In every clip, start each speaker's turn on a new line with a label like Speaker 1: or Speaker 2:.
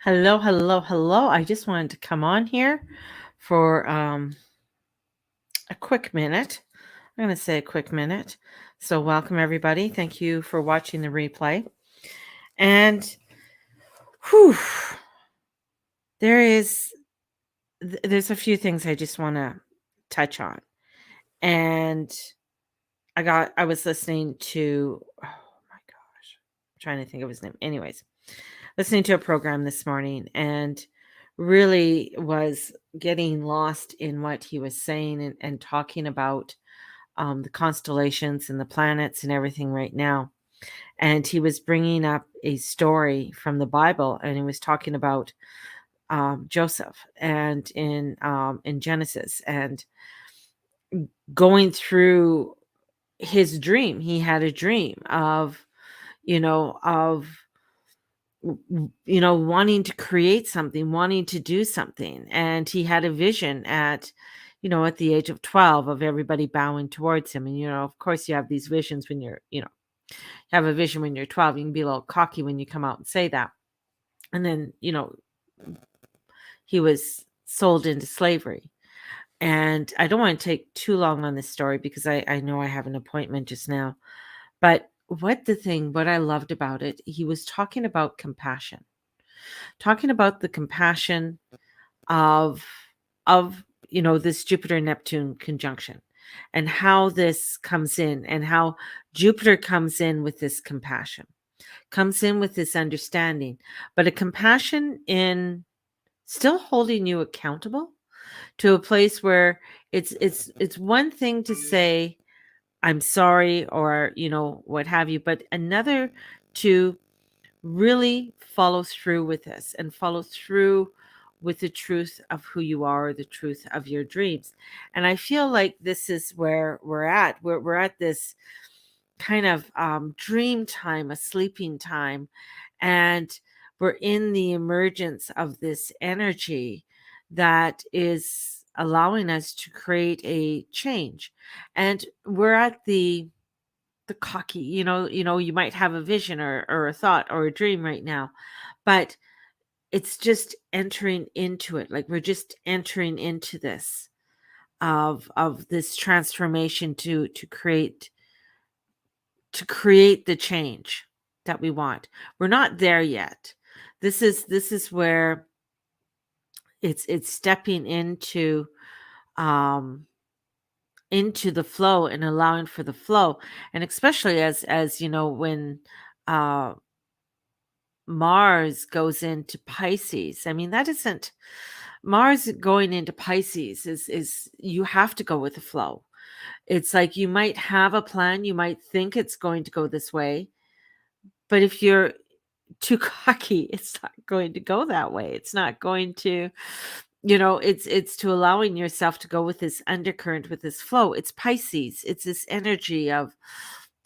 Speaker 1: Hello, hello, hello. I just wanted to come on here for a quick minute. I'm going to say a quick minute. So, welcome everybody. Thank you for watching the replay. And whew, there is there's a few things I just want to touch on. And I was listening to, oh my gosh, I'm trying to think of his name. Anyways, listening to a program this morning and really was getting lost in what he was saying and talking about the constellations and the planets and everything right now. And he was bringing up a story from the Bible, and he was talking about Joseph and in Genesis and going through his dream. He had a dream of, of wanting to create something, wanting to do something. And he had a vision at the age of 12 of everybody bowing towards him. And, of course, you have these visions when you have a vision when you're 12. You can be a little cocky when you come out and say that. And then, he was sold into slavery. And I don't want to take too long on this story because I know I have an appointment just now. But what I loved about it, he was talking about compassion, talking about the compassion of this Jupiter Neptune conjunction and how this comes in and how Jupiter comes in with this compassion, comes in with this understanding, but a compassion in still holding you accountable to a place where it's one thing to say I'm sorry or what have you, but another to really follow through with this and follow through with the truth of who you are, the truth of your dreams. And I feel like this is where we're at. We're at this kind of dream time, a sleeping time, and we're in the emergence of this energy that is allowing us to create a change. And we're at the cocky, you might have a vision or a thought or a dream right now, but it's just entering into it. Like we're just entering into this of this transformation to create the change that we want. We're not there yet. This is where it's stepping um into the flow and allowing for the flow. And especially as when uh Mars goes into Pisces. I mean, that isn't Mars going into Pisces is you have to go with the flow. It's like you might have a plan, you might think it's going to go this way, but if you're too cocky, it's not going to go that way. It's not going to, it's to allowing yourself to go with this undercurrent, with this flow. It's Pisces. It's this energy of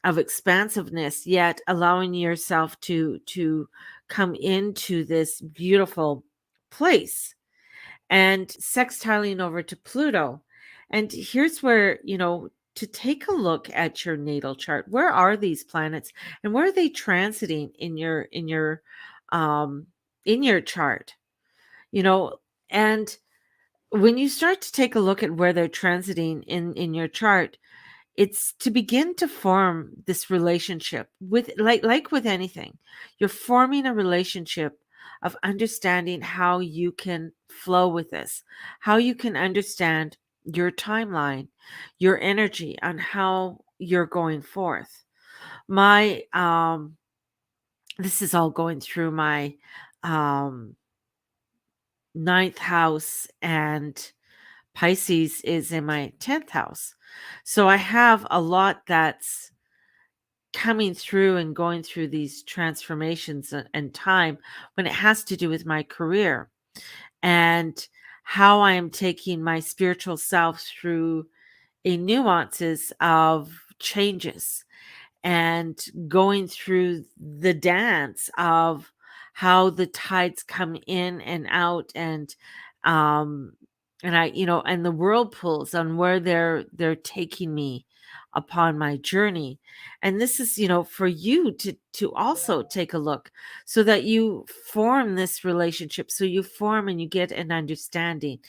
Speaker 1: expansiveness, yet allowing yourself to come into this beautiful place and sextiling over to Pluto. And here's where, to take a look at your natal chart. Where are these planets and where are they transiting um in your chart? You know, and when you start to take a look at where they're transiting in your chart, it's to begin to form this relationship with like with anything. You're forming a relationship of understanding how you can flow with this, how you can understand your timeline, your energy on how you're going forth. My This is all going through my um ninth house, and Pisces is in my 10th house. So I have a lot that's coming through and going through these transformations and time when it has to do with my career and how I am taking my spiritual self through a nuances of changes and going through the dance of how the tides come in and out um and I and the whirlpools on where they're taking me upon my journey. And this is, for you to also take a look so that you form this relationship, so you form and you get an understanding.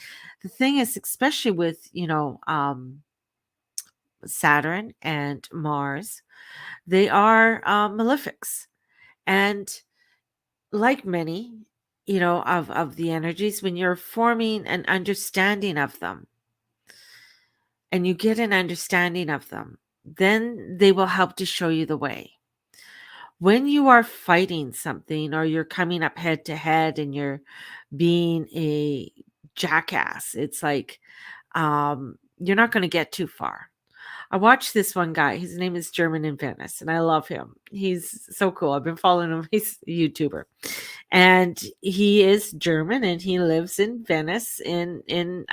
Speaker 1: The thing is, especially with, Saturn and Mars, they are malefics. And like many, of the energies, when you're forming an understanding of them and you get an understanding of them, then they will help to show you the way. When you are fighting something or you're coming up head to head and you're being a jackass, it's like you're not going to get too far. I watched this one guy. His name is German in Venice, and I love him. He's so cool. I've been following him. He's a YouTuber, and he is German, and he lives in Venice in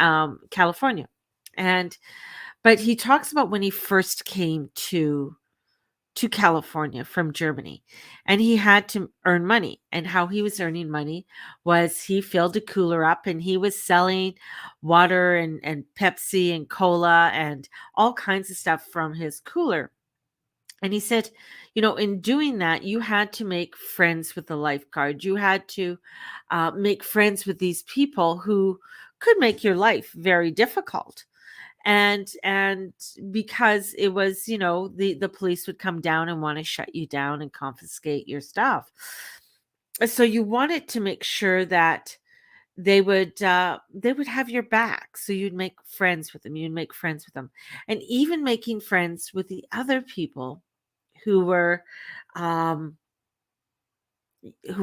Speaker 1: California. And but he talks about when he first came to California from Germany, and he had to earn money. And how he was earning money was he filled a cooler up and he was selling water and Pepsi and cola and all kinds of stuff from his cooler. And he said, in doing that, you had to make friends with the lifeguard. You had to make friends with these people who could make your life very difficult. And because it was, the police would come down and want to shut you down and confiscate your stuff. So you wanted to make sure that they would have your back, so you'd make friends with them, and even making friends with the other people who were um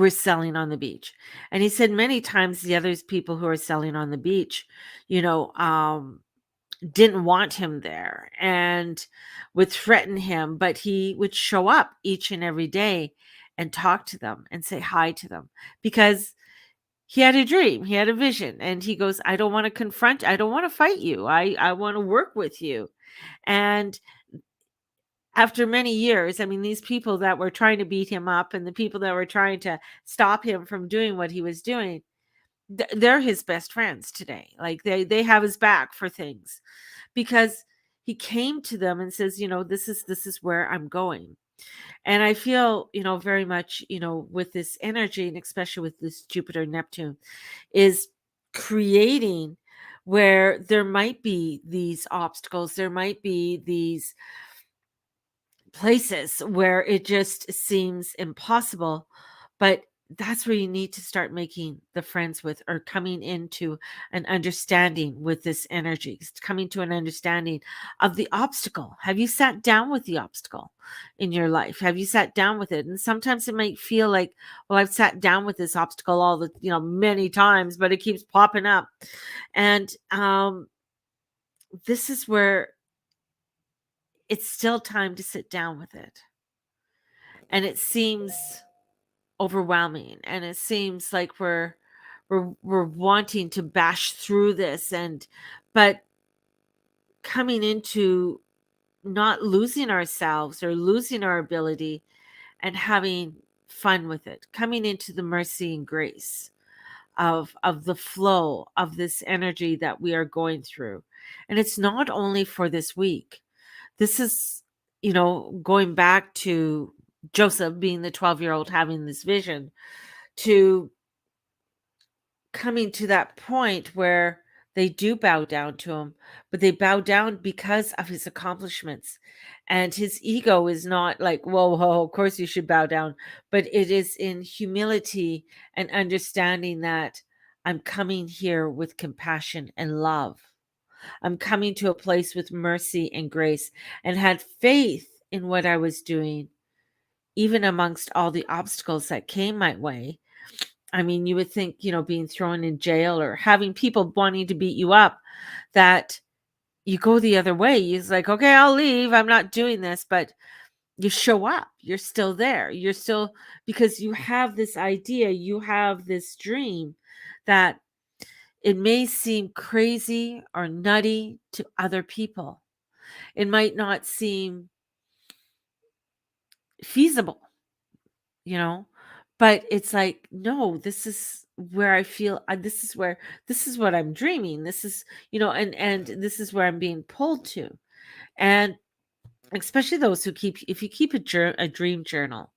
Speaker 1: selling on the beach. And he said many times the other people who are selling on the beach, you know didn't want him there and would threaten him, but he would show up each and every day and talk to them and say hi to them, because he had a dream, he had a vision, and he goes, I don't want to confront, I don't want to fight you. I want to work with you. And after many years, I mean, these people that were trying to beat him up and the people that were trying to stop him from doing what he was doing, they're his best friends today. Like they have his back for things, because he came to them and says, this is where I'm going. And I feel, very much, with this energy, and especially with this Jupiter Neptune, is creating where there might be these obstacles, there might be these places where it just seems impossible. But that's where you need to start making the friends with, or coming into an understanding with this energy, coming to an understanding of the obstacle. Have you sat down with the obstacle in your life? Have you sat down with it? And sometimes it might feel like, well, I've sat down with this obstacle all the, many times, but it keeps popping up. And this is where it's still time to sit down with it. And it seems overwhelming, and it seems like we're wanting to bash through this, but coming into not losing ourselves or losing our ability, and having fun with it, coming into the mercy and grace of the flow of this energy that we are going through. And it's not only for this week. This is, going back to Joseph being the 12-year-old having this vision, to coming to that point where they do bow down to him, but they bow down because of his accomplishments. And his ego is not like, whoa, whoa, of course you should bow down, but it is in humility and understanding that I'm coming here with compassion and love. I'm coming to a place with mercy and grace, and had faith in what I was doing, even amongst all the obstacles that came my way. I mean, you would think, being thrown in jail or having people wanting to beat you up, that you go the other way. It's like, okay, I'll leave. I'm not doing this. But you show up. You're still there. You're still, because you have this idea, you have this dream that it may seem crazy or nutty to other people. It might not seem feasible, you know, but it's like, no, this is where I feel, this is what I'm dreaming. This is, and this is where I'm being pulled to. And especially those who keep if you keep a dream journal,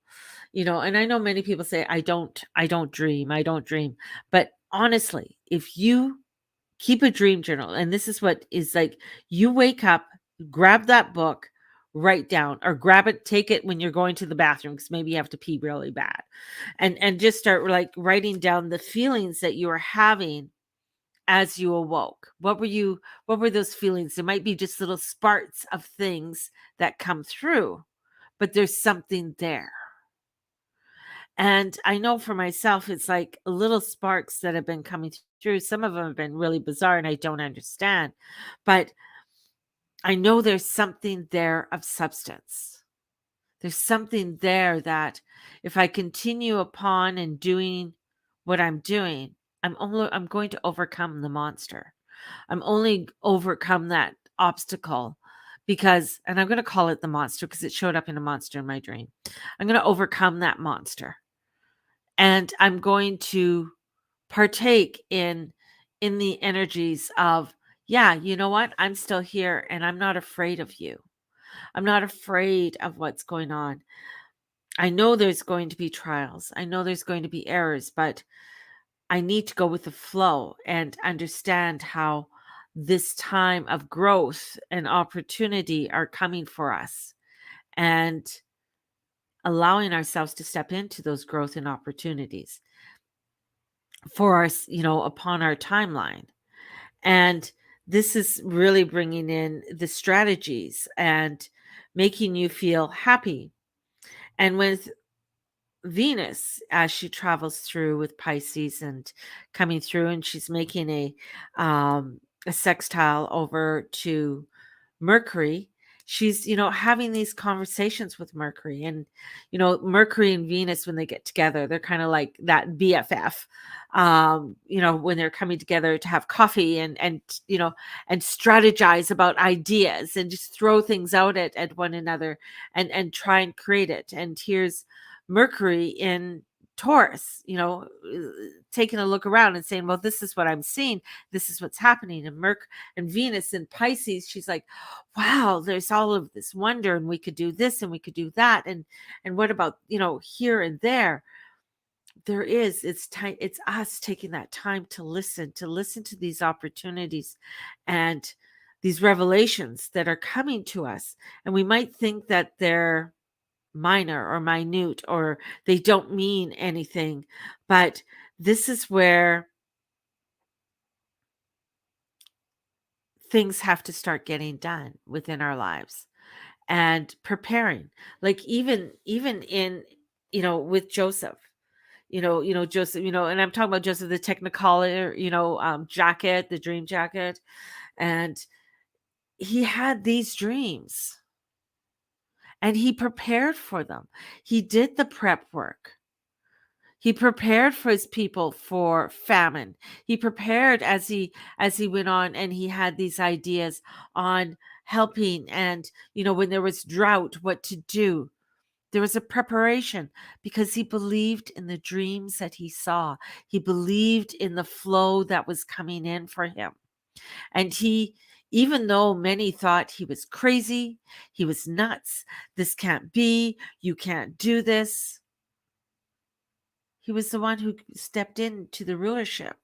Speaker 1: and I know many people say, I don't dream, I don't dream. But honestly, if you keep a dream journal, and this is what is like, you wake up, grab that book, write down, or grab it, take it when you're going to the bathroom because maybe you have to pee really bad, and just start like writing down the feelings that you are having as you awoke. What were those feelings? There might be just little sparks of things that come through, but there's something there. And I know for myself, it's like little sparks that have been coming through. Some of them have been really bizarre and I don't understand, but I know there's something there of substance. There's something there that if I continue upon and doing what I'm doing, I'm going to overcome the monster. I'm only overcome that obstacle because, and I'm going to call it the monster because it showed up in a monster in my dream. I'm going to overcome that monster, and I'm going to partake in the energies of, yeah, you know what? I'm still here and I'm not afraid of you. I'm not afraid of what's going on. I know there's going to be trials. I know there's going to be errors, but I need to go with the flow and understand how this time of growth and opportunity are coming for us, and allowing ourselves to step into those growth and opportunities for us, upon our timeline. And this is really bringing in the strategies and making you feel happy. And with Venus, as she travels through with Pisces and coming through, and she's making a sextile over to Mercury. She's, having these conversations with Mercury, and Mercury and Venus, when they get together, they're kind of like that BFF. When they're coming together to have coffee and strategize about ideas and just throw things out at one another and try and create it. And here's Mercury in Taurus, taking a look around and saying, well, this is what I'm seeing. This is what's happening. And Venus in Pisces, she's like, wow, there's all of this wonder, and we could do this and we could do that. And what about, here and there? It's time, it's us taking that time to listen to these opportunities and these revelations that are coming to us. And we might think that they're minor or minute or they don't mean anything, but this is where things have to start getting done within our lives and preparing, like even in, with Joseph, Joseph, and I'm talking about Joseph, the Technicolor, jacket, the dream jacket. And he had these dreams and he prepared for them. He did the prep work. He prepared for his people for famine. He prepared as he went on, and he had these ideas on helping, and when there was drought, what to do. There was a preparation because he believed in the dreams that he saw. He believed in the flow that was coming in for him. And even though many thought he was crazy, he was nuts, this can't be, you can't do this, he was the one who stepped into the rulership.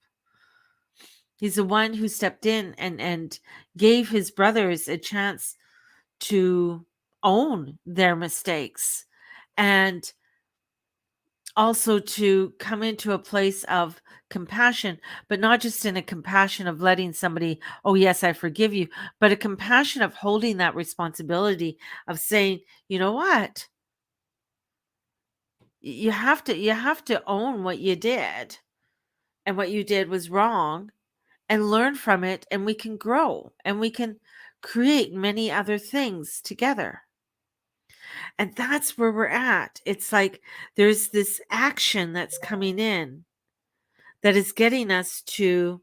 Speaker 1: He's the one who stepped in and gave his brothers a chance to own their mistakes, and also to come into a place of compassion, but not just in a compassion of letting somebody, oh yes, I forgive you, but a compassion of holding that responsibility of saying, you know what? You have to own what you did, and what you did was wrong, and learn from it, and we can grow and we can create many other things together. And that's where we're at. It's like there's this action that's coming in that is getting us to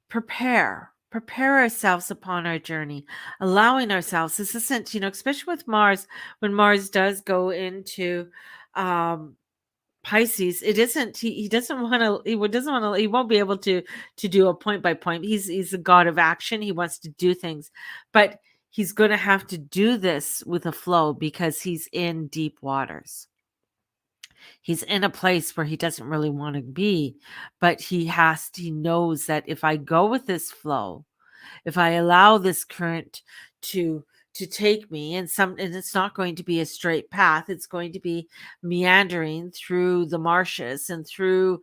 Speaker 1: prepare ourselves upon our journey, allowing ourselves. This isn't, especially with Mars, when Mars does go into um Pisces, it isn't, he doesn't want to, he won't be able to do a point by point. He's a god of action. He wants to do things, but he's going to have to do this with a flow because he's in deep waters. He's in a place where he doesn't really want to be, but he knows that if I go with this flow, if I allow this current to take me, and it's not going to be a straight path, it's going to be meandering through the marshes and through,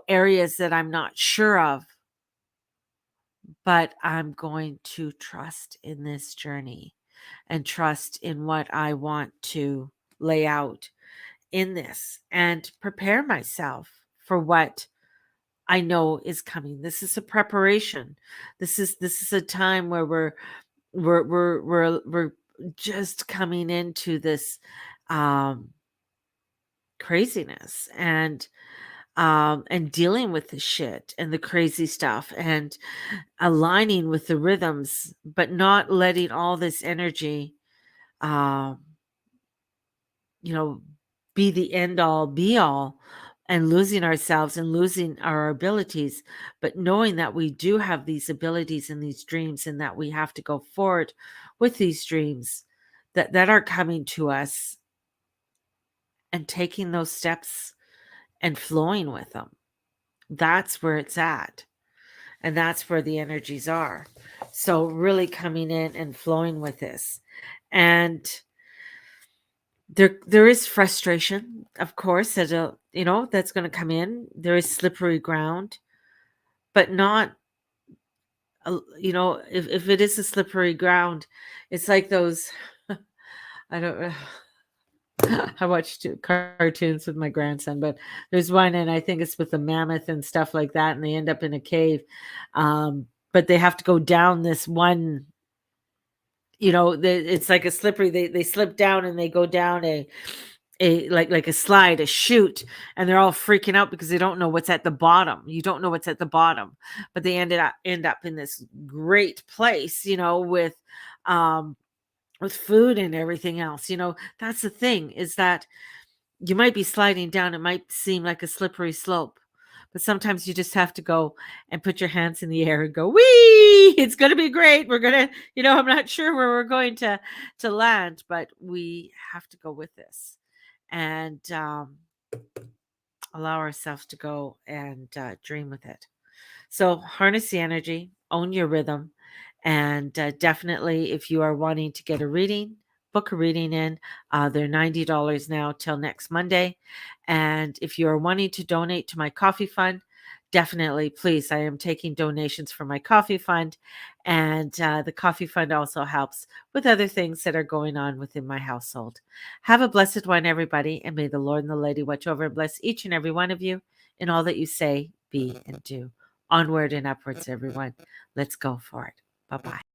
Speaker 1: areas that I'm not sure of, but I'm going to trust in this journey and trust in what I want to lay out in this and prepare myself for what I know is coming. This is a preparation. This is a time where we're just coming into this um craziness and dealing with the shit and the crazy stuff and aligning with the rhythms, but not letting all this energy um you know, be the end all be all and losing ourselves and losing our abilities, but knowing that we do have these abilities and these dreams and that we have to go forward with these dreams that are coming to us and taking those steps and flowing with them. That's where it's at. And that's where the energies are. So really coming in and flowing with this. And there is frustration, of course, that's going to come in. There is slippery ground, but not if it is a slippery ground, it's like those I don't know. I watched cartoons with my grandson, but there's one, and I think it's with the mammoth and stuff like that, and they end up in a cave. But they have to go down this one, it's like a slippery, they slip down and they go down like a slide, a chute, and they're all freaking out because they don't know what's at the bottom. You don't know what's at the bottom, but they end up in this great place, um with food and everything else. That's the thing, is that you might be sliding down. It might seem like a slippery slope, but sometimes you just have to go and put your hands in the air and go, wee, it's going to be great. We're going to, I'm not sure where we're going to land, but we have to go with this and allow ourselves to go and dream with it. So harness the energy, own your rhythm, and definitely, if you are wanting to get a reading, book a reading in. They're $90 now till next Monday. And if you are wanting to donate to my coffee fund, definitely, please. I am taking donations for my coffee fund. And the coffee fund also helps with other things that are going on within my household. Have a blessed one, everybody. And may the Lord and the Lady watch over and bless each and every one of you in all that you say, be, and do. Onward and upwards, everyone. Let's go for it. Bye-bye.